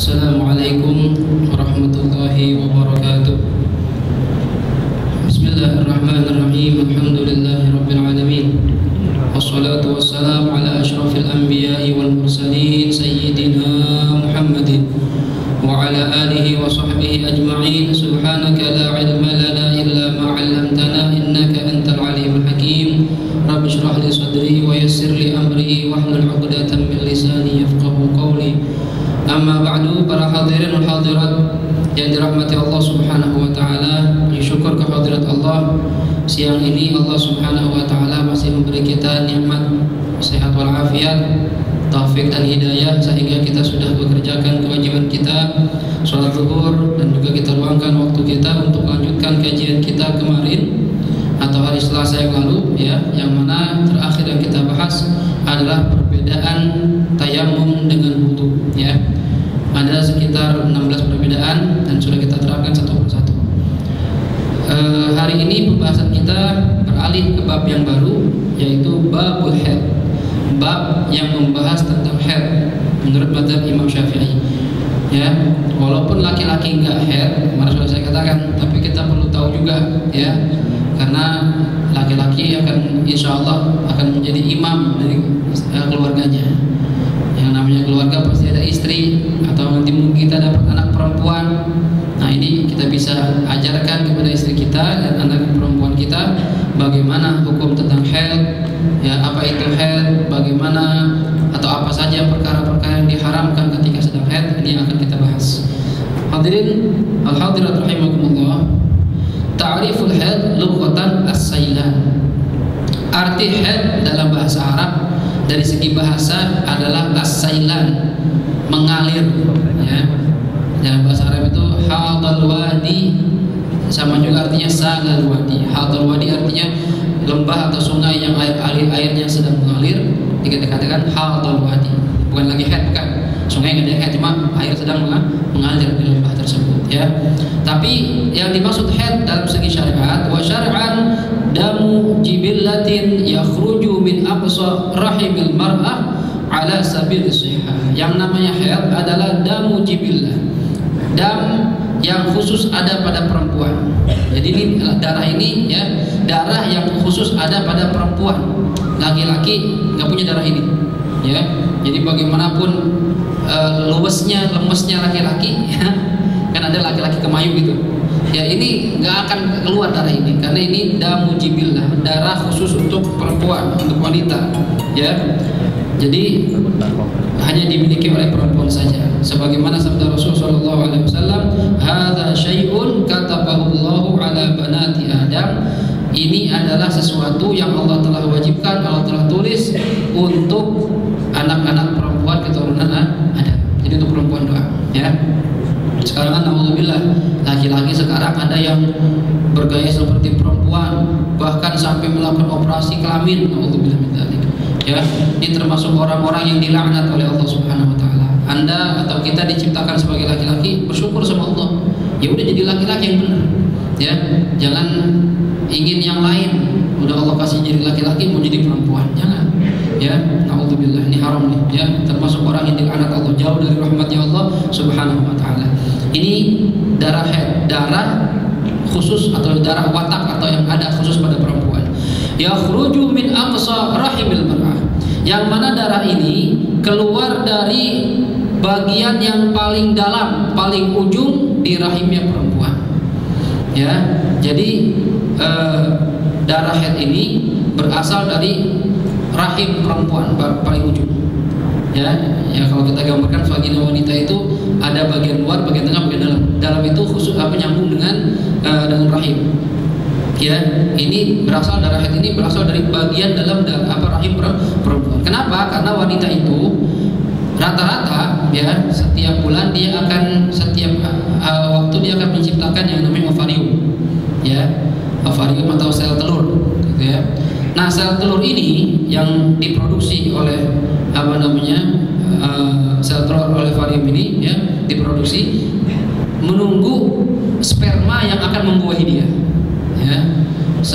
Assalamualaikum warahmatullahi wabarakatuh. Bismillahirrahmanirrahim. Alhamdulillahi rabbil alamin. Wassalatu wassalamu ala asyrafil anbiya'i wal mursalin sayyidina Muhammadin wa ala alihi wa sahbihi ajma'in. Subhanaka la ilma lana illa ma 'allamtana innaka antal alimul hakim. Rabbi shrah li sadri wa yassir li amri wahlul 'uqdatam min lisani yafqahu qawli. Amma ba'du, para hadirin dan hadirat yang dirahmati Allah Subhanahu wa taala, syukur kehadirat Allah. Siang ini Allah Subhanahu wa taala masih memberi kita nikmat sehat wal afiat, taufik dan hidayah sehingga kita sudah mengerjakan kewajiban kita salat zuhur, dan juga kita luangkan waktu kita untuk melanjutkan kajian kita kemarin atau hari Selasa yang lalu, ya, yang mana terakhir yang kita bahas adalah perbedaan tayamum dengan wudu, ya. Ada sekitar 16 perbedaan dan sudah kita terapkan satu persatu. Hari ini pembahasan kita beralih ke bab yang baru, yaitu babul haid, bab yang membahas tentang haid menurut mazhab Imam Syafi'i. Ya, walaupun laki-laki enggak haid, kemarin sudah saya katakan, tapi kita perlu tahu juga, ya, karena laki-laki akan insya Allah akan menjadi imam dari keluarganya. Yang namanya keluarga pasti ada istri, atau nanti mungkin kita dapat anak perempuan. Nah, ini kita bisa ajarkan kepada istri kita dan anak perempuan kita bagaimana hukum tentang haid, ya, apa itu haid, bagaimana atau apa saja perkara-perkara yang diharamkan ketika sedang haid. Ini yang akan kita bahas. Hadirin al-hadirat rahimakumullah. Ta'riful haid lughatan as-sailan. Arti haid dalam bahasa Arab dari segi bahasa adalah as-sailan, mengalir, ya. Dalam bahasa Arab itu hadal wadi, sama juga artinya salal wadi. Hadal wadi artinya lembah atau sungai yang airnya sedang mengalir, dikatakan hadal wadi. Bukan lagi haid, bukan. Sungai nggak ada haid, cuma air sedang mengalir di lembah tersebut, ya. Tapi yang dimaksud haid dalam segi syariat, wa syar'an damu jibillatin yakhruju min aqsa rahimil mar'ah ala sabil sihah. Yang namanya haid adalah damu jibillah, dam yang khusus ada pada perempuan. Jadi ini darah ini, ya, darah yang khusus ada pada perempuan. Laki-laki nggak punya darah ini, ya. Jadi bagaimanapun luwesnya, lemesnya laki-laki, ya, kan ada laki-laki kemayu gitu, ya, ini nggak akan keluar darah ini karena ini damu jibillah, darah khusus untuk perempuan, untuk wanita, ya. Jadi hanya dimiliki oleh perempuan saja. Sebagaimana sabda Rasul sallallahu alaihi wasallam, "Hadza syai'un katabahu Allahu ala banati Adam." Ini adalah sesuatu yang Allah telah wajibkan, Allah telah tulis untuk anak-anak perempuan keturunan Adam. Jadi untuk perempuan doang, ya. Sekarang kan alhamdulillah laki-laki sekarang ada yang bergaya seperti perempuan, bahkan sampai melakukan operasi kelamin. Alhamdulillah min dzalik. Ya, ini termasuk orang-orang yang dilaknat oleh Allah Subhanahu wa taala. Anda atau kita diciptakan sebagai laki-laki, bersyukur sama Allah. Ya udah jadi laki-laki yang benar. Ya, jangan ingin yang lain. Udah Allah kasih jadi laki-laki mau jadi perempuan. Jangan. Ya, naudzubillah, ini haram nih, ya, termasuk orang yang dilaknat Allah, jauh dari rahmatnya Allah Subhanahu wa taala. Ini darah haid, darah khusus atau darah watak atau yang ada khusus pada perempuan. Yakhruju min aqsa rahimil mar'ah. Yang mana darah ini keluar dari bagian yang paling dalam, paling ujung di rahimnya perempuan. Ya, jadi darah haid ini berasal dari rahim perempuan paling ujung, ya. Ya, kalau kita gambarkan vagina wanita itu ada bagian luar, bagian tengah, bagian dalam. Dalam itu khusus nyambung dengan rahim. Ya, ini berasal darah haid ini berasal dari bagian dalam rahim perempuan. Kenapa? Karena wanita itu rata-rata, ya, setiap bulan dia akan waktu dia akan menciptakan yang namanya ovarium, ya, ovarium atau sel telur, gitu, ya. Nah, sel telur ini yang diproduksi oleh sel telur oleh ovarium ini, ya, diproduksi menunggu sperma yang akan membuahi dia, ya,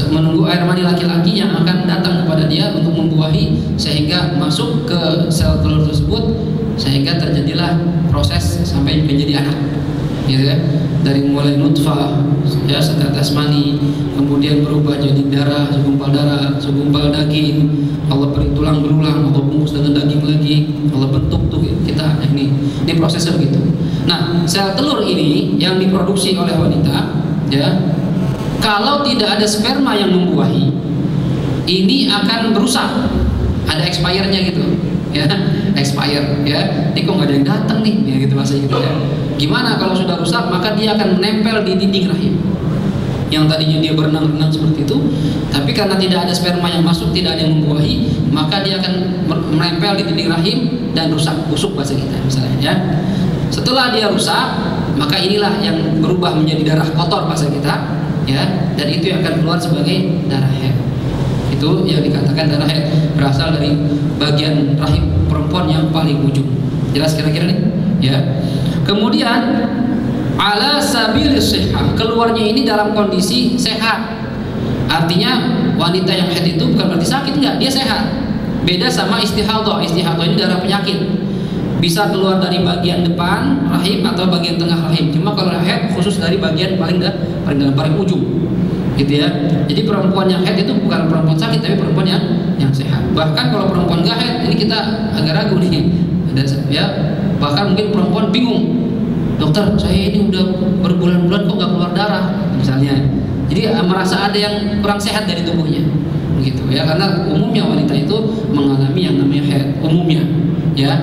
menunggu air mani laki-laki yang akan datang kepada dia untuk membuahi sehingga masuk ke sel telur tersebut sehingga terjadilah proses sampai menjadi anak, gitu ya. Dari mulai nutfah, ya, setetes mani, kemudian berubah jadi darah, segumpal daging, Allah beri tulang berulang, Allah bungkus dengan daging lagi, Allah bentuk tuh kita ini prosesnya begitu. Nah, sel telur ini yang diproduksi oleh wanita, ya, kalau tidak ada sperma yang membuahi, ini akan berusak, ada expire-nya gitu, ya, expire, ya. Ini kok nggak ada yang datang nih, ya gitu bahasa gitu ya. Gimana kalau sudah rusak, maka dia akan menempel di dinding rahim. Yang tadinya dia berenang-renang seperti itu, tapi karena tidak ada sperma yang masuk, tidak ada yang membuahi, maka dia akan menempel di dinding rahim dan rusak, busuk bahasa kita misalnya, ya. Setelah dia rusak, maka inilah yang berubah menjadi darah kotor bahasa kita, ya, dan itu yang akan keluar sebagai darah haid. Itu yang dikatakan darah haid, berasal dari bagian rahim perempuan yang paling ujung. Jelas kira-kira nih, ya. Kemudian ala sabilis sihah, keluarnya ini dalam kondisi sehat. Artinya wanita yang haid itu bukan berarti sakit, enggak, dia sehat. Beda sama istihadhah. Istihadhah ini darah penyakit. Bisa keluar dari bagian depan rahim atau bagian tengah rahim. Cuma kalau haid khusus dari bagian paling dalam, paling ujung. Gitu ya. Jadi perempuan yang haid itu bukan perempuan sakit, tapi perempuan yang sehat. Bahkan kalau perempuan enggak haid, ini kita agak ragu nih. Ya, bahkan mungkin perempuan bingung, dokter, saya ini udah berbulan-bulan kok nggak keluar darah misalnya. Jadi merasa ada yang kurang sehat dari tubuhnya, begitu ya. Karena umumnya wanita itu mengalami yang namanya haid umumnya, ya,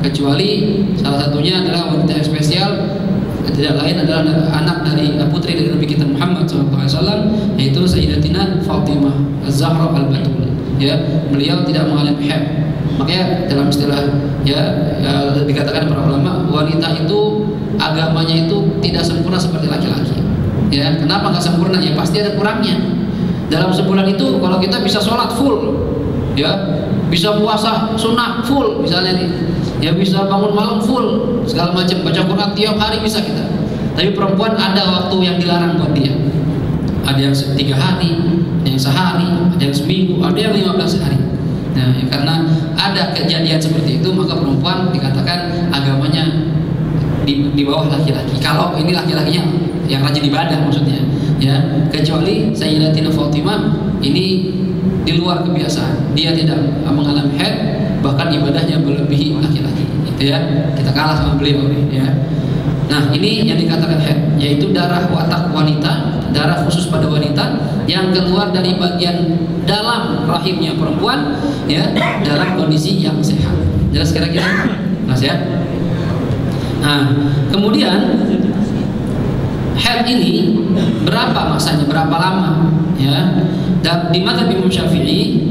kecuali salah satunya adalah wanita yang spesial, tidak lain adalah anak dari putri dari Nabi kita Muhammad SAW, yaitu Sayyidatina Fatimah Az-Zahra Al-Batul, ya. Beliau tidak mengalami haid. Makanya dalam istilah, ya, dikatakan para ulama, wanita itu agamanya itu tidak sempurna seperti laki-laki, ya. Kenapa nggak sempurna? Ya pasti ada kurangnya. Dalam sebulan itu kalau kita bisa sholat full, ya, bisa puasa sunnah full misalnya nih, ya, bisa bangun malam full, segala macam, baca Quran tiap hari bisa kita. Tapi perempuan ada waktu yang dilarang buat dia. Ada yang 3 hari, ada yang sehari, ada yang seminggu, ada yang 15 hari. Nah, ya, karena ada kejadian seperti itu, maka perempuan dikatakan agamanya di bawah laki-laki. Kalau ini laki-lakinya yang rajin ibadah maksudnya, ya. Kecuali Sayyidatina Fatimah ini di luar kebiasaan, dia tidak mengalami haid, bahkan ibadahnya melebihi laki-laki, gitu ya. Kita kalah sama beliau, ya. Nah, ini yang dikatakan haid, yaitu darah watak wanita, darah khusus pada wanita yang keluar dari bagian dalam rahimnya perempuan, ya, dalam kondisi yang sehat. Jelas kira-kira, Mas, ya. Nah, kemudian haid ini berapa masanya, berapa lama, ya? Dan di mazhab Imam Syafi'i,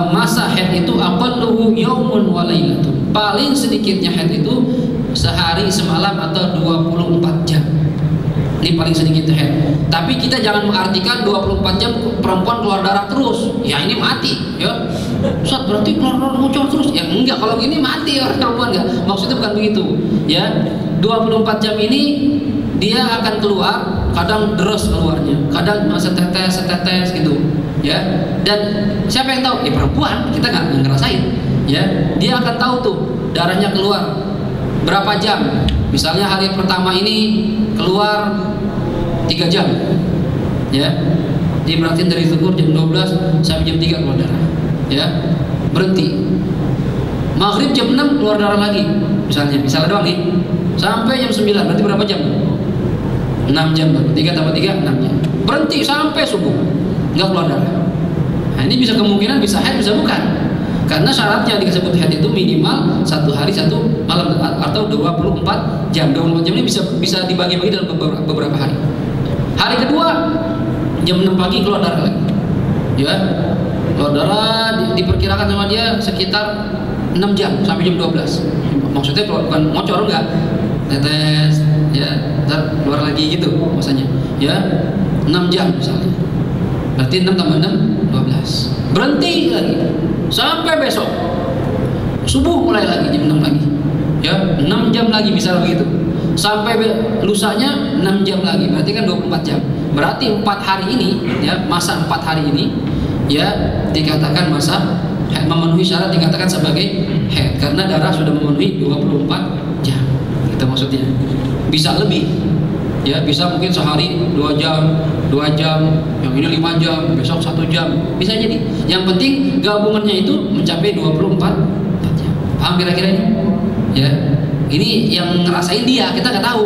masa haid itu aqalluhu yaumun wa lailatun. Paling sedikitnya haid itu sehari semalam atau 24 jam. Ini paling sedikit haid. Tapi kita jangan mengartikan 24 jam perempuan keluar darah terus. Ya ini mati, ya. Ustaz, berarti keluar darah muncul terus. Ya enggak, kalau gini mati orang perempuan enggak. Maksudnya bukan begitu, ya. 24 jam ini dia akan keluar, kadang deres keluarnya, kadang setetes gitu, ya. Dan siapa yang tahu? Ya perempuan, kita nggak ngerasain, ya. Dia akan tahu tuh darahnya keluar berapa jam. Misalnya hari pertama ini keluar 3 jam, ya. Diberarti dari zuhur jam 12 sampai jam 3 keluar darah, ya. Berhenti. Maghrib jam 6 keluar darah lagi, misalnya doang nih, sampai jam 9, berarti berapa jam? 6 jam, 3 tambah 3, 6 jam. Berhenti sampai subuh, nggak keluar darah. Nah, ini bisa kemungkinan bisa haid, bisa bukan. Karena syaratnya disebut haid itu minimal 1 hari 1 malam atau 24 jam. 24 jam ini bisa dibagi-bagi dalam beberapa hari. Hari kedua jam 6 pagi keluar darah lagi, ya. Keluar darah diperkirakan sama dia sekitar 6 jam sampai jam 12. Maksudnya bukan ngocor, enggak, tetes, ya, ntar keluar lagi gitu maksudnya, ya. 6 jam misalnya, berarti 6 tambah 6 12. Berhenti lagi sampai besok subuh, mulai lagi jam 6 lagi, ya. 6 jam lagi bisa begitu sampai lusanya 6 jam lagi, berarti kan 24 jam. Berarti 4 hari ini, ya, masa 4 hari ini, ya, dikatakan masa memenuhi syarat dikatakan sebagai haid karena darah sudah memenuhi 24 jam. Itu maksudnya. Bisa lebih. Ya, bisa mungkin sehari 2 jam, 2 jam, yang ini 5 jam, besok 1 jam. Bisa jadi. Yang penting gabungannya itu mencapai 24 jam. Paham kira-kira ini? Ya. Ini yang ngerasain dia, kita nggak tahu.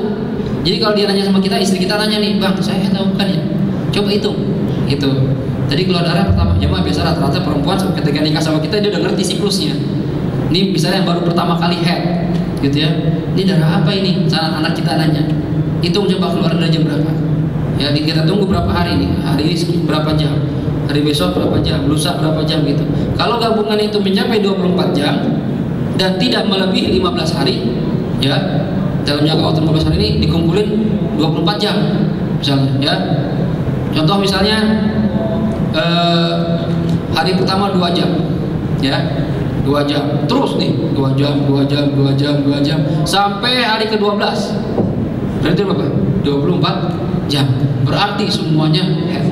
Jadi kalau dia nanya sama kita, istri kita nanya nih, "Bang, saya tahu bukan ya?" Coba hitung. Gitu. Tadi keluar darah pertama, jemaah biasa rata-rata perempuan ketika nikah sama kita dia udah ngerti siklusnya. Ini misalnya yang baru pertama kali head, gitu ya. Ini darah apa ini? Anak kita nanya. Hitung coba keluar dari jam berapa. Ya, kita tunggu berapa hari nih? Hari ini berapa jam? Hari besok berapa jam? Lusa berapa jam gitu. Kalau gabungan itu mencapai 24 jam dan tidak melebihi 15 hari, ya. Dalam jangka waktu 15 hari ini dikumpulin 24 jam. Misalnya, ya. Contoh misalnya hari pertama 2 jam, ya, 2 jam, terus nih 2 jam, 2 jam, 2 jam, 2 jam, sampai hari ke-12, berarti berapa? 24 jam, berarti semuanya haid.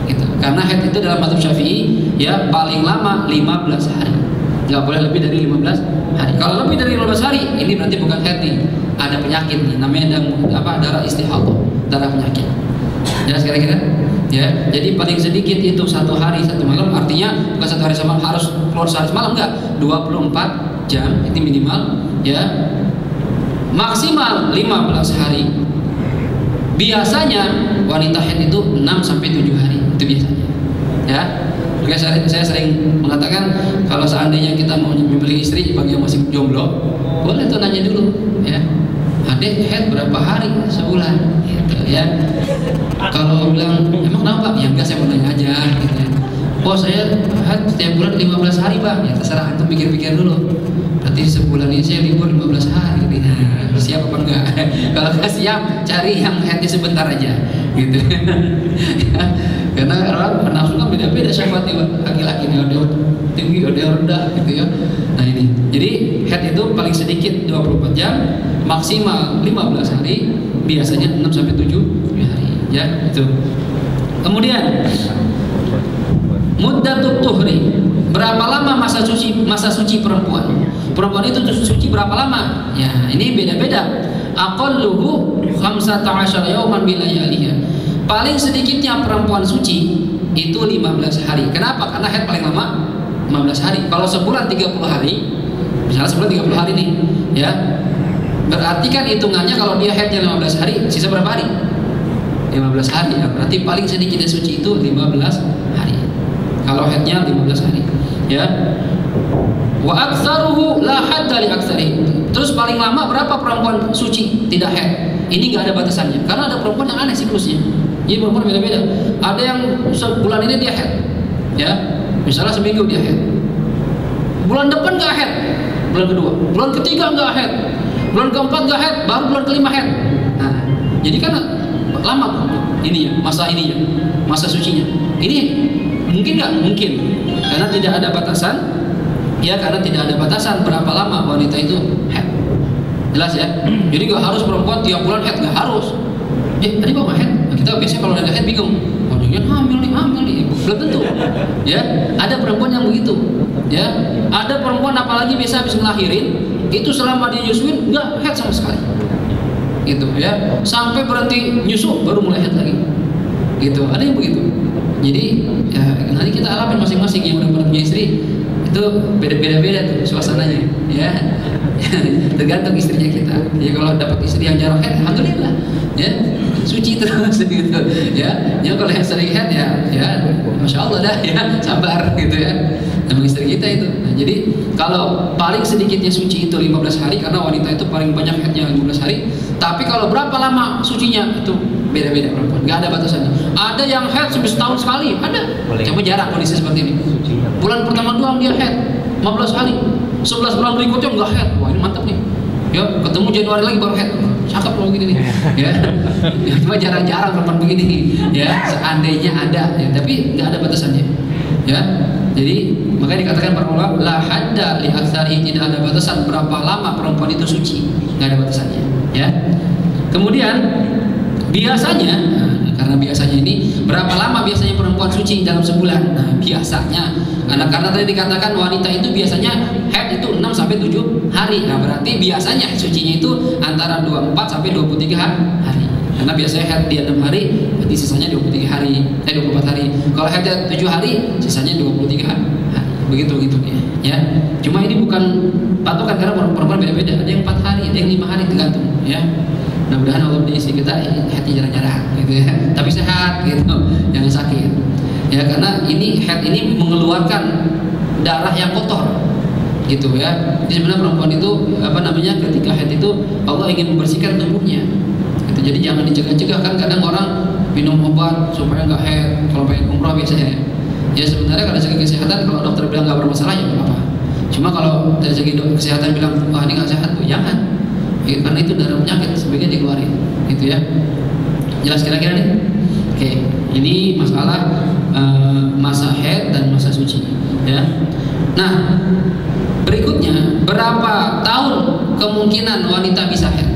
Gitu. Karena haid itu dalam mazhab Syafi'i, ya, paling lama 15 hari, nggak boleh lebih dari 15 hari. Kalau lebih dari 15 hari, ini berarti bukan haid nih, ada penyakit nih, namanya darah istihadah, darah penyakit. Ya, kira-kira, ya. Jadi paling sedikit itu 1 hari 1 malam, artinya bukan 1 hari semalam harus keluar sehari semalam, enggak, 24 jam ini minimal, ya. Maksimal 15 hari. Biasanya wanita haid itu 6 sampai 7 hari, itu biasanya. Ya. Oke, saya sering mengatakan kalau seandainya kita mau memilih istri bagi yang masih jomblo, boleh tuh nanya dulu, ya. Adek haid berapa hari sebulan, gitu, ya. Kalau bilang emang kenapa? Ya enggak, saya mau nanya aja, gitu. Oh, saya haid setiap bulan 15 hari, Bang. Ya terserah, antum pikir-pikir dulu. Berarti sebulan ini saya libur 15 hari. Nah, siap apa enggak? Kalau nggak siap, cari yang haidnya sebentar aja, gitu. Karena orang nafsu kan beda-beda syahwatnya, laki-laki nih ada tinggi, ada rendah, gitu ya. Nah ini, jadi haid itu paling sedikit 24 jam, maksimal 15 hari, biasanya 6 sampai 7 hari, ya itu. Kemudian muddatut tuhri, berapa lama masa suci perempuan? Perempuan itu suci berapa lama? Ya, ini beda-beda. Aqalluhu 15 yawman bilayaliha. Paling sedikitnya perempuan suci itu 15 hari. Kenapa? Karena haid paling lama 15 hari. Kalau sebulan 30 hari, misalnya sebulan 30 hari nih, ya. Berarti kan hitungannya kalau dia haidnya 15 hari, sisa berapa hari? 15 hari. Ya, berarti paling sedikitnya suci itu 15 hari. Kalau haidnya 15 hari, ya. Wa aktsaruhu la hadda li aktsarihi. Terus paling lama berapa perempuan suci tidak haid? Ini nggak ada batasannya. Karena ada perempuan yang aneh siklusnya. Jadi perempuan beda-beda. Ada yang sebulan ini dia haid, ya. Misalnya seminggu dia haid. Bulan depan nggak haid. Bulan kedua, bulan ketiga nggak haid. Bulan keempat nggak haid, baru bulan kelima haid. Nah, jadi kan lama ini ya, masa sucinya. Ini mungkin nggak? Mungkin. Karena tidak ada batasan. Ya, karena tidak ada batasan berapa lama wanita itu haid. Jelas ya. Jadi nggak harus perempuan tiap bulan haid, nggak harus. Tadi bawa haid. Nah, kita biasanya kalau ada haid bingung. Oh, dia hamil nih. Belum tentu. Ya, ada perempuan yang begitu. Ya, ada perempuan apalagi bisa habis ngelahirin, itu selama dia nyusuin nggak haid sama sekali. Gitu ya. Sampai berhenti nyusu baru mulai haid lagi. Gitu. Ada yang begitu. Jadi ya, nanti kita alamin masing-masing yang udah punya istri. Itu beda-beda tuh suasananya, ya. Tergantung istrinya kita. Ya kalau dapat istri yang jarang haid, alhamdulillah, ya, suci terus gitu, ya. Ya kalau yang sering haid, ya, masya Allah dah, ya, sabar gitu ya. Sama istri kita itu. Nah, jadi kalau paling sedikitnya suci itu 15 hari, karena wanita itu paling banyak haidnya 15 hari. Tapi kalau berapa lama sucinya itu beda-beda perempuan, nggak ada batasannya. Ada yang haid setahun sekali, ada. Coba jarang kondisi seperti ini. Bulan pertama doang dia haid 15 hari, 11 bulan berikutnya nggak haid. Wah, ini mantap nih. Ya, ketemu Januari lagi baru haid. Cakep loh gini nih. Ya. Cuma jarang-jarang perempuan begini. Ya, seandainya ada, ya, tapi nggak ada batasannya. Ya. Jadi makanya dikatakan para ulama la hadda li aktsari, tidak ada batasan berapa lama perempuan itu suci, nggak ada batasannya. Ya. Kemudian Biasanya, karena biasanya ini berapa lama biasanya perempuan suci dalam sebulan? Nah, biasanya karena tadi dikatakan wanita itu biasanya haid itu 6 sampai 7 hari. Nah, berarti biasanya sucinya itu antara 24 sampai 23 hari. Karena biasanya haid dia 6 hari, berarti sisanya 24 hari. Kalau haid 7 hari, sisanya 23 hari. Begitu ya. Cuma ini bukan patokan karena perempuan beda-beda. Ada yang 4 hari, ada yang 5 hari, tergantung ya. Mudah-mudahan Allah berisi kita haidnya jarang-jarang gitu ya. Tapi sehat gitu, jangan sakit. Ya, karena ini haid ini mengeluarkan darah yang kotor gitu ya. Jadi sebenarnya perempuan itu ketika haid itu Allah ingin membersihkan tubuhnya. Gitu. Jadi jangan dicegah-cegah, kan kadang orang minum obat supaya nggak haid kalau pengen umrah biasanya. Ya sebenarnya kalau dari segi kesehatan kalau dokter bilang nggak bermasalah ya nggak apa-apa. Cuma kalau dari segi kesehatan bilang wah ini nggak sehat, jangan. Ya, karena itu darah penyakit sebaiknya dikeluarin, gitu ya. Jelas kira-kira nih? Oke, ini masalah masa haid dan masa suci, ya. Nah, berikutnya berapa tahun kemungkinan wanita bisa haid?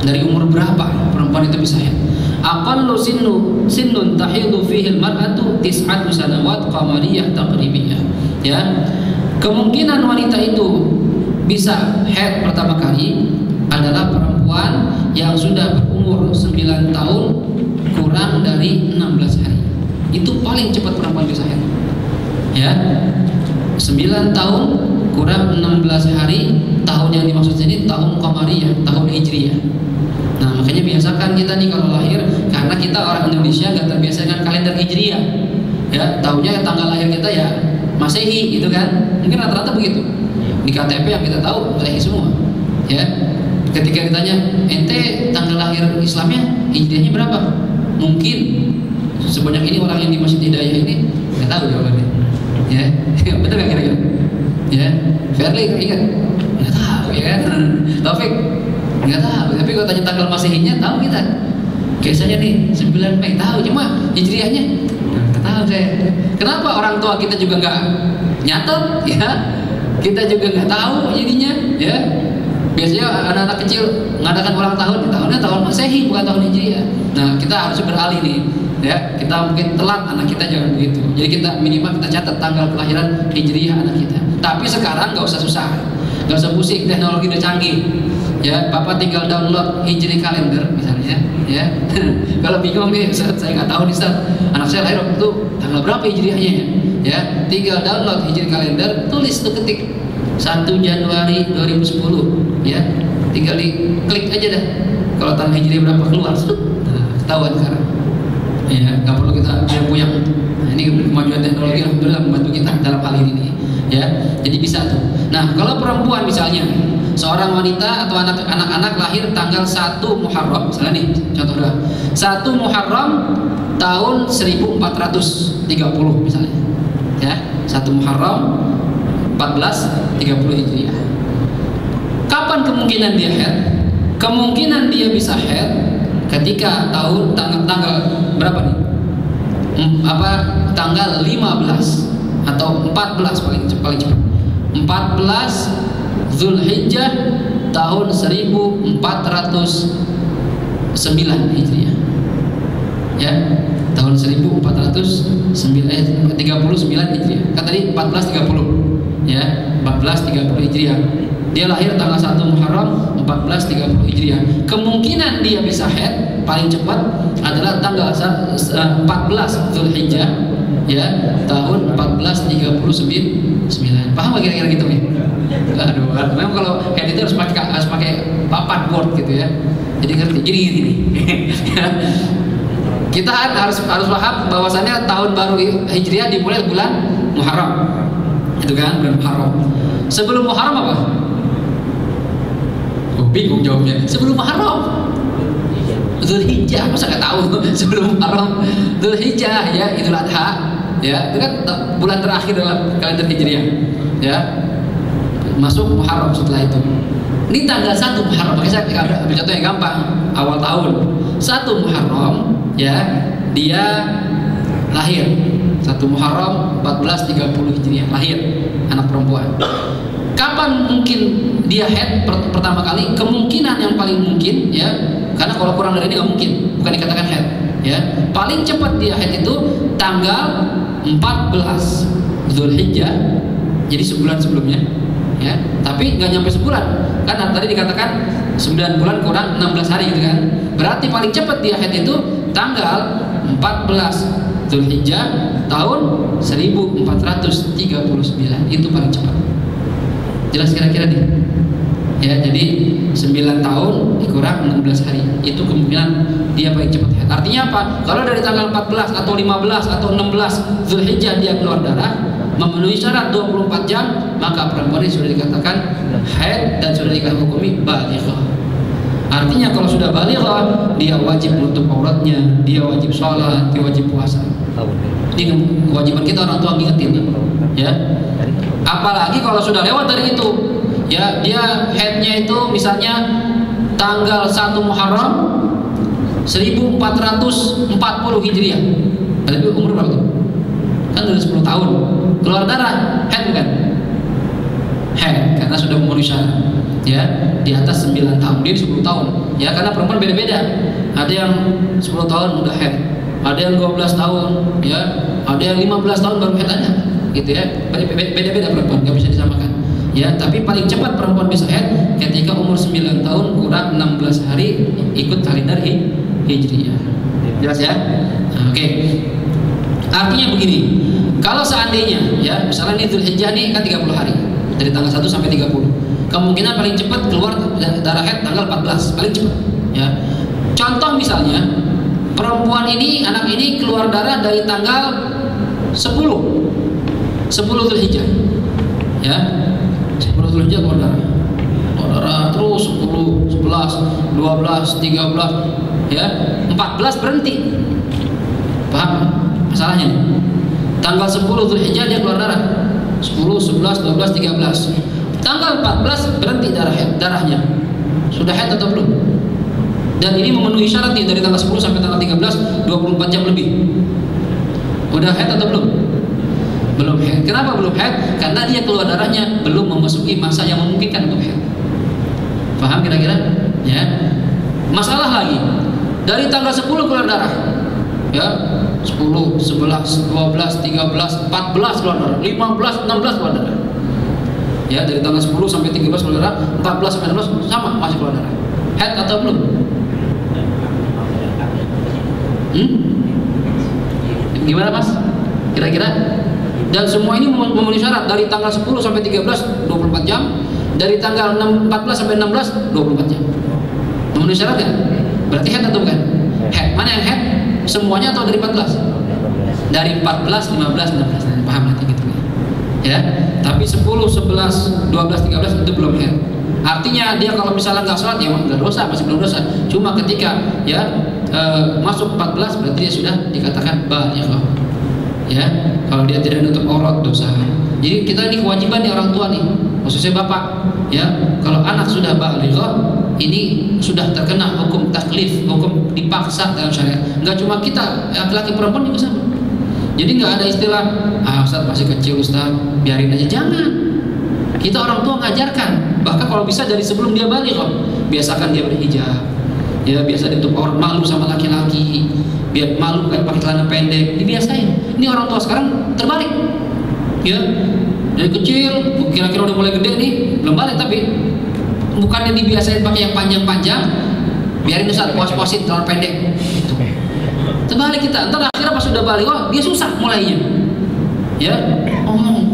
Dari umur berapa perempuan itu bisa haid? Aqallu sinnun tahidu fihi al-mar'atu 9 sanawat qamariyah taqribiyah. Ya. Kemungkinan wanita itu bisa haid pertama kali adalah perempuan yang sudah berumur 9 tahun kurang dari 16 hari. Itu paling cepat perempuan bisa haid. Ya. 9 tahun kurang 16 hari. Tahun yang dimaksud ini tahun qamariyah, tahun hijriyah. Nah, makanya biasakan kita nih kalau lahir, karena kita orang Indonesia gak terbiasa dengan kalender hijriyah. Ya, tahunya tanggal lahir kita ya Masehi gitu kan. Mungkin rata-rata begitu. Di KTP yang kita tahu Masehi semua. Ya. Ketika ditanya, ente tanggal lahir Islamnya hijriahnya berapa? Mungkin sebanyak ini orang yang di Masjid Hidayah ini nggak tahu jawabannya. Ya, betul nggak kira-kira? Ya, Verly ingat? Nggak tahu ya kan? Taufik nggak tahu. Tapi kalau tanya tanggal Masehinya tahu kita. Biasanya nih 9 Mei tahu, cuma hijriahnya nggak tahu saya. Kenapa orang tua kita juga nggak nyatet? Ya, kita juga nggak tahu jadinya. Ya. Biasanya anak-anak kecil mengadakan ulang tahun, tahunnya tahun Masehi bukan tahun Hijriah. Nah, kita harus beralih nih, ya. Kita mungkin telat, anak kita jangan begitu. Jadi kita minimal kita catat tanggal kelahiran Hijriah anak kita. Tapi sekarang nggak usah susah, nggak usah pusing, teknologi udah canggih. Ya, Bapak tinggal download Hijri kalender misalnya, ya. Kalau bingung nih, Ustaz, saya nggak tahu nih, Ustaz, anak saya lahir waktu tanggal berapa Hijriahnya ya? Tinggal download Hijri kalender, tulis tuh ketik 1 Januari 2010 ya, tinggal klik aja dah kalau tanggal hijriah berapa keluar, nah, ketahuan sekarang ya, nggak perlu kita puyang. Nah, ini kemajuan teknologi alhamdulillah membantu kita dalam hal ini ya, jadi bisa tuh. Nah, kalau perempuan misalnya seorang wanita atau anak-anak lahir tanggal 1 Muharram misalnya nih, contoh dah 1 Muharram tahun 1430 misalnya ya, 1 Muharram 1430 Hijriah. Kapan kemungkinan dia haid? Kemungkinan dia bisa haid ketika tanggal berapa nih? Tanggal 15 atau 14 paling cepat. 14 Zulhijjah tahun 1409 Hijriah. Ya, tahun 1439 Hijriah. Kan tadi 1430. Ya, 1430 Hijriah. Dia lahir tanggal 1 Muharram 1430 Hijriah. Kemungkinan dia bisa haid paling cepat adalah tanggal 14 Zulhijjah ya, tahun 1439. Paham gak kira-kira gitu nih? Aduh, memang kalau haid itu harus pakai papan board gitu ya. Jadi ngerti. Jadi gini. Kita harus paham bahwasannya tahun baru Hijriah dimulai bulan Muharram. Itu kan bulan Muharram. Sebelum Muharram apa? Oh, bingung jawabnya. Sebelum Muharram Zulhijjah, masa nggak tahu sebelum Muharram Zulhijjah ya, Idul Adha ya, itu kan bulan terakhir dalam kalender Hijriah ya, masuk Muharram setelah itu. Ini tanggal 1 Muharram, makanya saya ambil contoh yang gampang, awal tahun 1 Muharram ya, dia lahir 1 Muharram 1430 Hijriah, lahir anak perempuan. Kapan mungkin dia head pertama kali, kemungkinan yang paling mungkin ya, karena kalau kurang dari ini nggak mungkin, bukan dikatakan head ya, paling cepat dia head itu tanggal 14 Zulhijjah, jadi sebulan sebelumnya ya, tapi nggak nyampe sebulan kan tadi dikatakan 9 bulan kurang 16 hari gitu kan, berarti paling cepat dia head itu tanggal 14 Zulhijjah tahun 1439, itu paling cepat. Jelas kira-kira nih ya, jadi 9 tahun dikurang 16 hari, itu kemungkinan dia paling cepat head. Artinya apa? Kalau dari tanggal 14 atau 15 atau 16 Zulhijjah dia keluar darah memenuhi syarat 24 jam, maka perempuan ini sudah dikatakan haid dan sudah dihukumi balighah. Artinya kalau sudah balighah, dia wajib menutup auratnya, dia wajib sholat, dia wajib puasa. Ini kewajiban kita orang tua ngingetin ya. Apalagi kalau sudah lewat dari itu ya, dia haidnya itu misalnya tanggal 1 Muharram 1440 Hijriah, berarti umur berapa tuh? Kan udah 10 tahun keluar darah, haid bukan? Haid karena sudah umur syarat ya, di atas 9 tahun, dia 10 tahun ya, karena perempuan beda-beda, ada yang 10 tahun udah haid, ada yang 12 tahun ya, ada yang 15 tahun baru haid aja gitu ya, beda-beda perempuan, nggak bisa disamakan ya. Tapi paling cepat perempuan bisa haid ketika umur 9 tahun kurang 16 hari ikut kalender Hijriah. Jelas ya? Oke. Artinya begini, kalau seandainya ya, misalnya ini Zulhijjah nih kan 30 hari dari tanggal 1 sampai 30, kemungkinan paling cepat keluar darah haid tanggal 14, paling cepat ya. Contoh misalnya perempuan ini, anak ini keluar darah dari tanggal 10 Zulhijjah ya, 10 Zulhijjah keluar darah terus 10, 11, 12, 13 ya, 14 berhenti. Paham masalahnya? Tanggal 10 Zulhijjah dia keluar darah, 10, 11, 12, 13. Tanggal 14 berhenti darahnya. Sudah haid atau belum? Dan ini memenuhi syarat nih, dari tanggal 10 sampai tanggal 13 24 jam lebih. Udah haid atau belum? Belum haid. Kenapa belum haid? Karena dia keluar darahnya belum memasuki masa yang memungkinkan untuk haid. Paham kira-kira? Ya. Masalah lagi, dari tanggal 10 keluar darah ya, 10, 11, 12, 13, 14 keluar darah, 15, 16 keluar darah ya, dari tanggal 10 sampai 13 keluar darah, 14 sampai 16 sama masih keluar darah. Haid atau belum? Gimana mas? Kira-kira? Dan semua ini memenuhi syarat, dari tanggal 10 sampai 13 24 jam, dari tanggal 14 sampai 16 24 jam. Memenuhi syarat kan? Berarti haid atau bukan? Haid. Mana yang haid? Semuanya atau dari 14? Dari 14, 15, 16. Paham nanti gitu ya. Tapi 10, 11, 12, 13 itu belum haid. Artinya dia kalau misalnya nggak sholat ya nggak dosa, masih belum dosa. Cuma ketika ya masuk 14 berarti dia sudah dikatakan balighah. Ya, kalau dia tidak nutup aurat dosa. Jadi kita ini kewajiban nih orang tua nih, khususnya bapak ya, kalau anak sudah balighah ini sudah terkena hukum taklif, hukum dipaksa dalam syariat. Nggak cuma kita, laki-laki perempuan juga sama. Jadi nggak ada istilah Ustaz masih kecil Ustaz, biarin aja. Jangan. Kita orang tua ngajarkan, bahkan kalau bisa dari sebelum dia balighah, biasakan dia berhijab. Ya biasa dia tutup aurat, malu sama laki-laki, biar malu kayak pakai celana pendek, dibiasain. Ini orang tua sekarang terbalik. Ya, dari kecil kira-kira udah mulai gede nih, belum balik tapi bukannya dibiasain pakai yang panjang-panjang, biarin Ustaz puas-puasin celana pendek. Gitu. Terbalik kita, ntar akhirnya pas sudah balik, wah dia susah mulainya. Ya,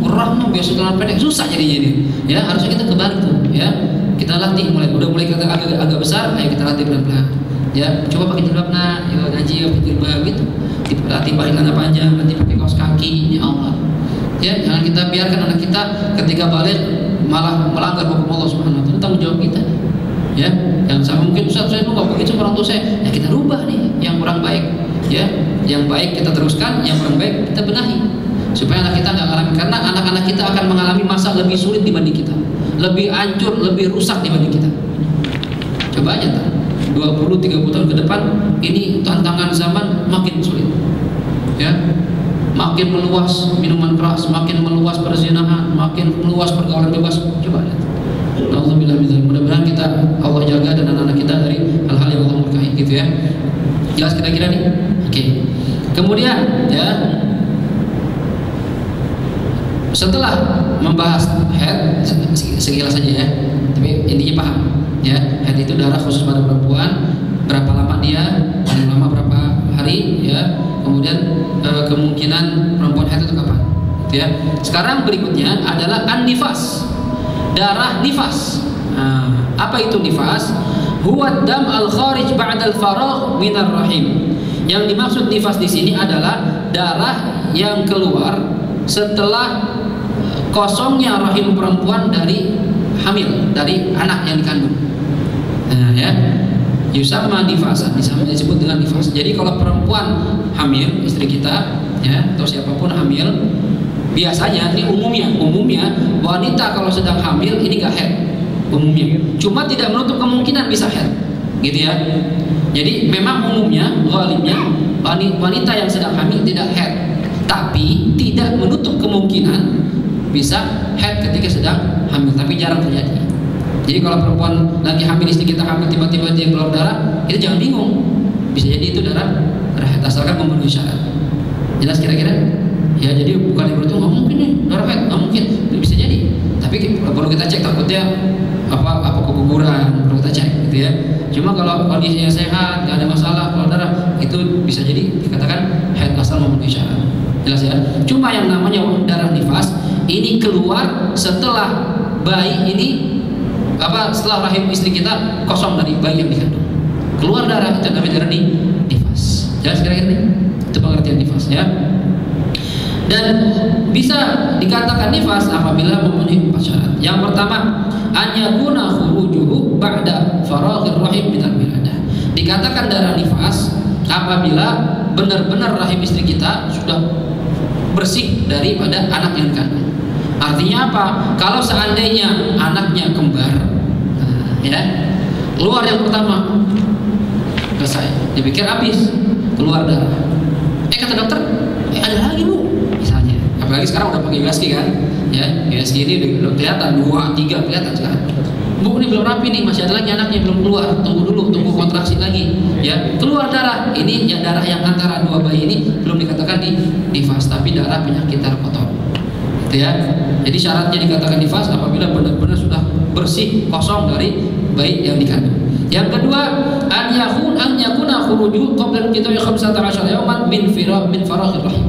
gerah biasa celana pendek, susah jadinya dia. Ya, harusnya kita kebalik tuh, ya. Kita latih udah mulai agak besar, ayo kita latih pelan-pelan. Ya, coba pakai jilbab nak, ya ngaji pakai jilbab gitu. Latih pakai celana panjang, nanti pakai kaos kaki, ya Allah. Ya, jangan kita biarkan anak kita ketika balik malah melanggar hukum Allah Subhanahu wa taala. Tanggung jawab kita. Ya, yang sama mungkin Ustaz saya nggak begitu orang tua saya. Ya kita rubah nih yang kurang baik. Ya, yang baik kita teruskan, yang kurang baik kita benahi. Supaya anak kita nggak mengalami, karena anak-anak kita akan mengalami masa lebih sulit dibanding kita, lebih hancur, lebih rusak dibanding kita. Coba aja 20-30 tahun ke depan ini tantangan zaman makin sulit ya, makin meluas minuman keras, makin meluas perzinahan, makin meluas pergaulan bebas. Coba lihat, alhamdulillah ya. Jelas kira-kira nih? Oke. Kemudian ya, setelah membahas haid sekilas saja ya, tapi intinya paham ya. Haid itu darah khusus pada perempuan, berapa lama dia, paling lama berapa hari ya. Kemudian kemungkinan perempuan haid itu kapan ya. Sekarang berikutnya adalah an-nifas, darah nifas. Apa itu nifas? Huwa dam al-kharij ba'dal faragh minar rahim. Yang dimaksud nifas di sini adalah darah yang keluar setelah kosongnya rahim perempuan dari hamil, dari anak yang dikandung. Nah ya, yusamma nifasan, disebut dengan nifas. Jadi kalau perempuan hamil, istri kita ya, atau siapapun hamil, biasanya ini umumnya wanita kalau sedang hamil ini gak haid umumnya. Cuma tidak menutup kemungkinan bisa haid, gitu ya. Jadi memang umumnya, ghalibnya wanita yang sedang hamil tidak haid, tapi tidak menutup kemungkinan bisa haid ketika sedang hamil, tapi jarang terjadi. Jadi kalau perempuan lagi hamil, istri kita hamil, tiba-tiba dia keluar darah, itu jangan bingung, bisa jadi itu darah haid asalkan memenuhi syarat. Jelas kira-kira? Ya, jadi bukan yang beruntung, mungkin nih darah haid, mungkin, bisa jadi. Tapi perlu kita cek, takutnya apa keguguran, perlu kita cek gitu ya. Cuma kalau kondisinya sehat, nggak ada masalah, kalau darah itu bisa jadi dikatakan haid asal memenuhi syarat. Jelas ya. Cuma yang namanya darah nifas ini keluar setelah bayi ini setelah rahim istri kita kosong dari bayi yang dikandung, keluar darah, itu namanya darah nifas. Jelas kira-kira nih? Itu pengertian nifas ya. Dan bisa dikatakan nifas apabila memenuhi 4 syarat. Yang pertama, an yakuna khurujuhu ba'da faraghir rahim min al-wiladah. Dikatakan darah nifas apabila benar-benar rahim istri kita sudah bersih daripada anak yang dikandung. Artinya apa? Kalau seandainya anaknya kembar, ya, keluar yang pertama, selesai, dipikir habis, keluar darah. Kata dokter, ada lagi bu, misalnya. Apalagi sekarang udah pakai USG kan, ya, USG ini udah kelihatan 2, 3 kelihatan sekarang. Bu, ini belum rapi nih, masih ada lagi anaknya belum keluar, tunggu dulu, tunggu kontraksi lagi, ya, keluar darah. Ini ya darah yang antara 2 bayi ini belum dikatakan nifas, tapi darah penyakit darah kotor, gitu ya. Jadi syaratnya dikatakan nifas apabila benar-benar sudah bersih, kosong dari bayi yang dikandung. Yang kedua, an yakuna khuruju qabla qita'i 15 yawman min faraghir rahim.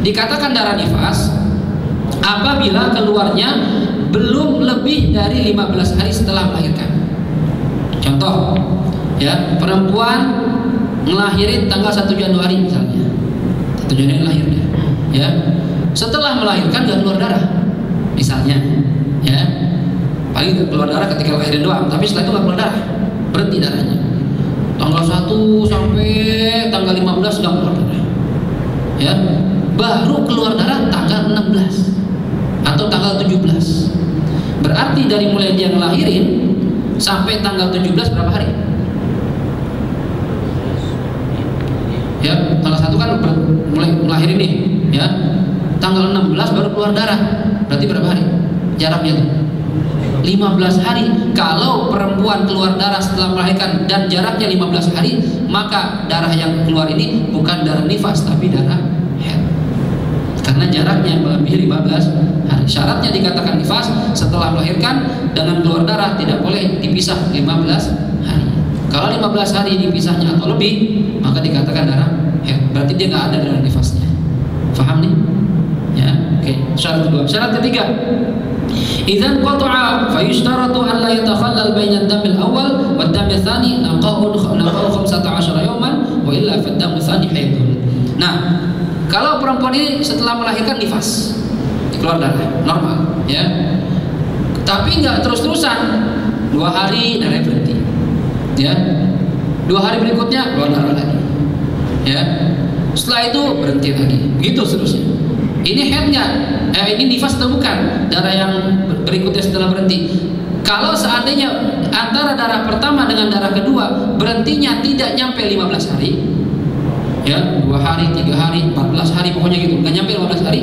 Dikatakan darah nifas apabila keluarnya belum lebih dari 15 hari setelah melahirkan. Contoh, ya, perempuan ngelahirin tanggal 1 Januari misalnya. 1 Januari lahirnya, ya. Setelah melahirkan gak keluar darah, misalnya, ya. Paling keluar darah ketika lahirin doang, tapi setelah itu gak keluar darah, berhenti darahnya. Tanggal 1 sampai tanggal 15 gak keluar darah, ya. Baru keluar darah tanggal 16 atau tanggal 17. Berarti dari mulai dia ngelahirin sampai tanggal 17 berapa hari? Ya, tanggal 1 kan mulai ngelahirin nih, ya. Tanggal 16 baru keluar darah. Berarti berapa hari? Jaraknya tuh 15 hari. Kalau perempuan keluar darah setelah melahirkan dan jaraknya 15 hari, maka darah yang keluar ini bukan darah nifas tapi darah haid. Karena jaraknya melebihi 15 hari. Syaratnya dikatakan nifas setelah melahirkan dengan keluar darah tidak boleh dipisah 15 hari. Kalau 15 hari dipisahnya atau lebih, maka dikatakan darah haid. Berarti dia nggak ada darah nifasnya. Faham nih? Ya, oke. Syarat kedua. Syarat ketiga, idzan qata'a fa yushtaratu an la yatakhallal baina ad-dam al-awwal wa ad-dam ats-tsani naqahu 15 yawman wa illa fa ad-dam ats-tsani haidun. Nah, kalau perempuan ini setelah melahirkan nifas, keluar darah normal, ya. Tapi nggak terus-terusan. 2 hari darah berhenti, ya. 2 hari berikutnya keluar darah lagi, ya. Setelah itu berhenti lagi, begitu seterusnya. Ini haid nggak? Ini nifas atau bukan? Darah yang berikutnya setelah berhenti. Kalau seandainya antara darah pertama dengan darah kedua berhentinya tidak nyampe 15 hari, ya, 2 hari, 3 hari, 14 hari, pokoknya gitu, nggak nyampe 15 hari,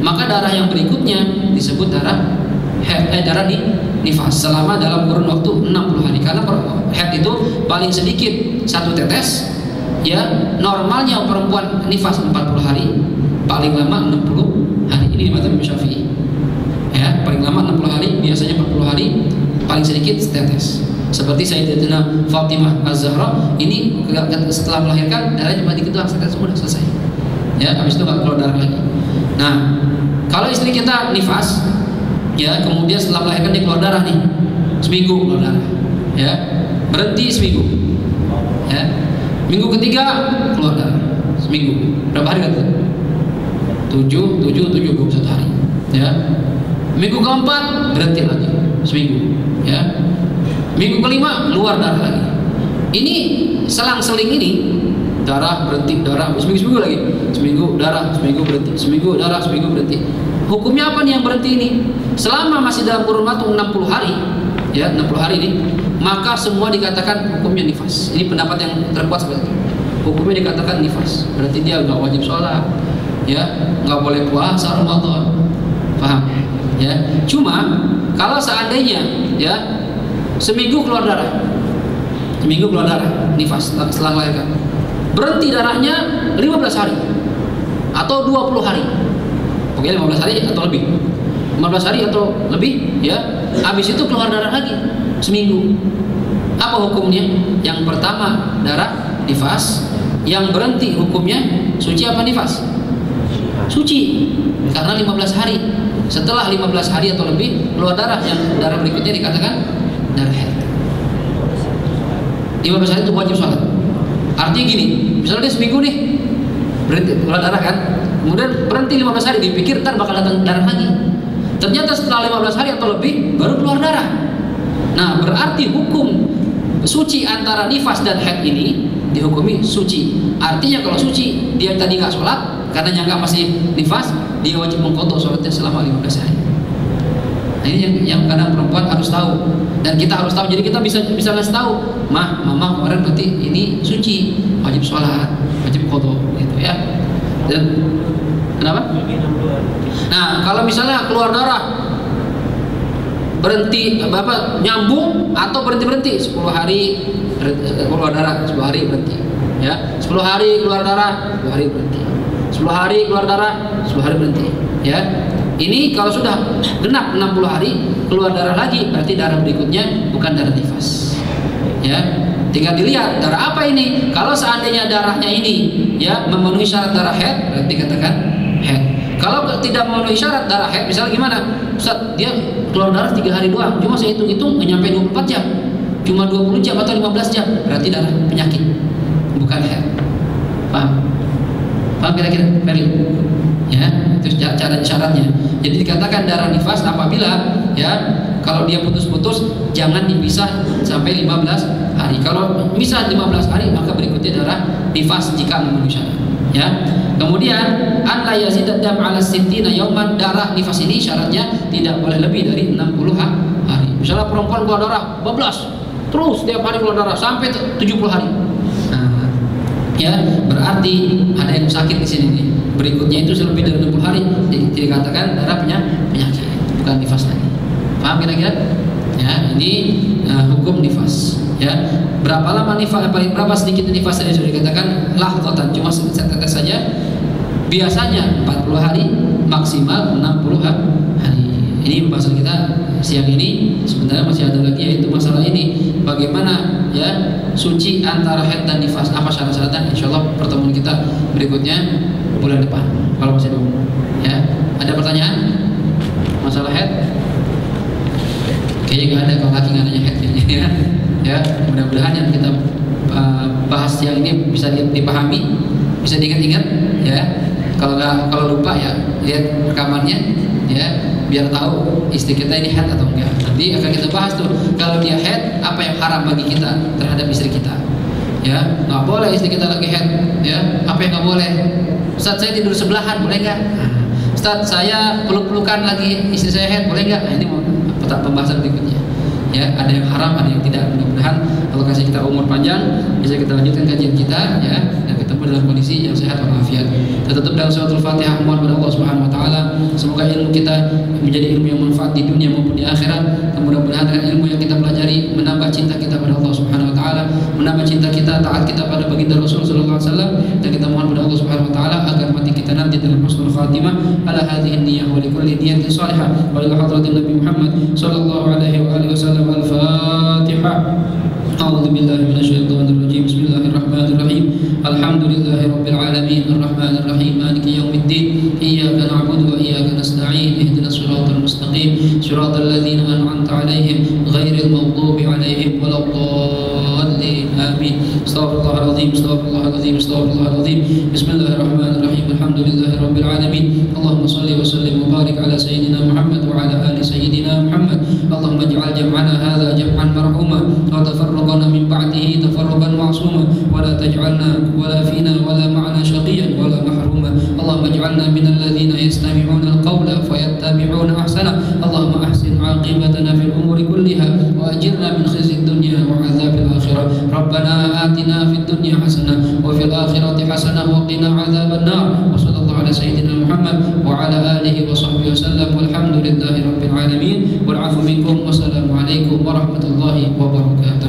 maka darah yang berikutnya disebut darah haid, darah nifas selama dalam kurun waktu 60 hari. Karena haid itu paling sedikit 1 tetes, ya. Normalnya perempuan nifas 40 hari, paling lama 60 hari. Ini di mazhab Syafi'i. Ya, paling lama 60 hari, biasanya 40 hari, paling sedikit setetes. Seperti Sayyidatina Fatimah Az-Zahra, ini setelah melahirkan darahnya cuma dikit doang, setetes sudah selesai. Ya, habis itu nggak keluar darah lagi. Nah, kalau istri kita nifas, ya, kemudian setelah melahirkan dia keluar darah nih, seminggu keluar darah, ya, berhenti seminggu, ya, minggu ketiga keluar darah, seminggu, berapa hari kan? 21 hari, ya, minggu keempat berhenti lagi, seminggu, ya, minggu kelima keluar darah lagi. Ini selang-seling ini, darah berhenti, darah seminggu lagi, seminggu darah, seminggu berhenti, seminggu darah, seminggu berhenti. Hukumnya apa nih yang berhenti ini? Selama masih dalam kurun waktu 60 hari, ya, 60 hari ini, maka semua dikatakan hukumnya nifas. Ini pendapat yang terkuat seperti itu. Hukumnya dikatakan nifas. Berarti dia nggak wajib sholat, ya, nggak boleh puasa Ramadan. Paham? Ya. Cuma kalau seandainya, ya, seminggu keluar darah, seminggu keluar darah, nifas setelah melahirkan, berhenti darahnya 15 hari atau 20 hari. Oke, 15 hari atau lebih, 15 hari atau lebih, ya. Habis itu keluar darah lagi seminggu. Apa hukumnya? Yang pertama darah nifas, yang berhenti hukumnya suci apa nifas? Suci, karena 15 hari. Setelah 15 hari atau lebih keluar darah, yang darah berikutnya dikatakan darah haid. 15 hari itu wajib sholat. Artinya gini, misalnya dia seminggu nih berhenti keluar darah kan, kemudian berhenti 15 hari, dipikir ntar bakal datang darah lagi. Ternyata setelah 15 hari atau lebih baru keluar darah. Nah, berarti hukum suci antara nifas dan haid ini dihukumi suci. Artinya kalau suci, dia tadi nggak sholat karena nyangka masih nifas, dia wajib mengqadha sholatnya selama 15 hari. Nah, ini yang kadang perempuan harus tahu, dan kita harus tahu. Jadi kita bisa ngasih tahu, mama kemarin berarti ini suci, wajib sholat, wajib qadha, gitu ya. Dan kenapa? Nah, kalau misalnya keluar darah berhenti, nyambung atau berhenti 10 hari keluar darah, 10 hari berhenti, ya, 10 hari keluar darah, 10 hari berhenti, 10 hari keluar darah, 10 hari berhenti, ya. Ini kalau sudah genap 60 hari keluar darah lagi, berarti darah berikutnya bukan darah nifas, ya. Tinggal dilihat darah apa ini. Kalau seandainya darahnya ini, ya, memenuhi syarat darah haid, berarti katakan haid. Kalau tidak memenuhi syarat darah haid, misalnya gimana? Ustaz, dia keluar darah 3 hari doang, cuma saya hitung-hitung nggak nyampe 24 jam, cuma 20 jam atau 15 jam, berarti darah penyakit, bukan haid. Paham? Paham kira-kira, Ferry? Ya, itu syaratnya. Jadi dikatakan darah nifas apabila, ya, kalau dia putus-putus jangan dipisah sampai 15 hari. Kalau bisa 15 hari, maka berikutnya darah nifas jika memenuhi syarat, ya. Kemudian an la yazid dam ala sittina yauman, darah nifas ini syaratnya tidak boleh lebih dari 60 hari. Misalnya perempuan keluar darah 12, terus setiap hari keluar darah sampai 70 hari. Nah, ya, berarti ada yang sakit di sini nih. Berikutnya itu lebih dari 60 hari, jadi dikatakan darah penyakit, bukan nifas lagi. Paham kira-kira? Ya, ini hukum nifas. Ya, berapa lama nifas? Berapa sedikit nifas tadi sudah dikatakan lahdatan, cuma setetes saja. Biasanya 40 hari, maksimal 60 hari. Ini pembahasan kita siang ini. Sebenarnya masih ada lagi, yaitu masalah ini, bagaimana, ya, suci antara haid dan nifas, apa syarat-syaratnya. Insyaallah pertemuan kita berikutnya bulan depan, kalau masih ada. Ya, ada pertanyaan masalah haid? Kayaknya nggak ada, kalau laki nggak nanya haid kayaknya. Ya, mudah-mudahan yang kita bahas siang ini bisa dipahami, bisa diingat-ingat, ya. Kalau lupa, ya, lihat rekamannya, ya, biar tahu istri kita ini haid atau enggak. Nanti akan kita bahas tuh, kalau dia haid, apa yang haram bagi kita terhadap istri kita. Ya, nggak boleh istri kita lagi haid, ya, apa yang nggak boleh? Ustaz, saya tidur sebelahan, boleh nggak? Ustaz, saya peluk-pelukan lagi istri saya haid, boleh nggak? Nah, ini pembahasan berikutnya. Ya, ada yang haram, ada yang tidak. Mudah-mudahan Allah kasih kita umur panjang, bisa kita lanjutkan kajian kita, ya, dan ketemu dalam kondisi yang sehat walafiat. Kita tutup dengan suratul Fatihah, mohon kepada Allah Subhanahu wa taala semoga ilmu kita menjadi ilmu yang manfaat di dunia maupun di akhirat. Dan mudah-mudahan dengan ilmu yang kita pelajari menambah cinta kita pada Allah Subhanahu wa taala, menambah cinta kita, taat kita pada baginda Rasul sallallahu alaihi wasallam, dan kita mohon pada Allah Subhanahu wa taala agar mati kita nanti dalam husnul khatimah ala hadhihi niyyah wa likulli niyyatin salihah wa ila hadratin Nabi Muhammad sallallahu alaihi wa alihi wasallam. Al-Fatihah. أعوذ بالله من الشيطان الرجيم. بسم الله الرحمن الرحيم. الحمد لله رب العالمين الرحمن الرحيم مالك يوم الدين إياك نعبد وإياك نستعين اهدنا الصراط المستقيم صراط الذين أنعمت عليهم غير المغضوب عليهم ولا الضالين آمين. استغفر الله العظيم استغفر الله العظيم استغفر الله العظيم. بسم الله الرحمن الرحيم. الحمد لله رب العالمين. اللهم صل وسلم وبارك على سيدنا محمد وعلى آل سيدنا محمد. اللهم اجعل جمعنا هذا جمعا مرحوما وتفرقنا من بعده تفرقا معصوما ولا تجعلنا ولا فينا ولا معنا شقيا ولا محروما. اللهم اجعلنا من الذين يستمعون القول فيتبعون احسنه. اللهم احسن عاقبتنا في الامور كلها واجرنا من خزي الدنيا وعذاب الاخره. ربنا آتنا في الدنيا حسنه وفي الاخره حسنه وقنا عذاب النار. وصلى الله على سيدنا محمد وعلى اله وصحبه وسلم والحمد لله رب العالمين والعفو منكم والسلام عليكم ورحمه الله وبركاته.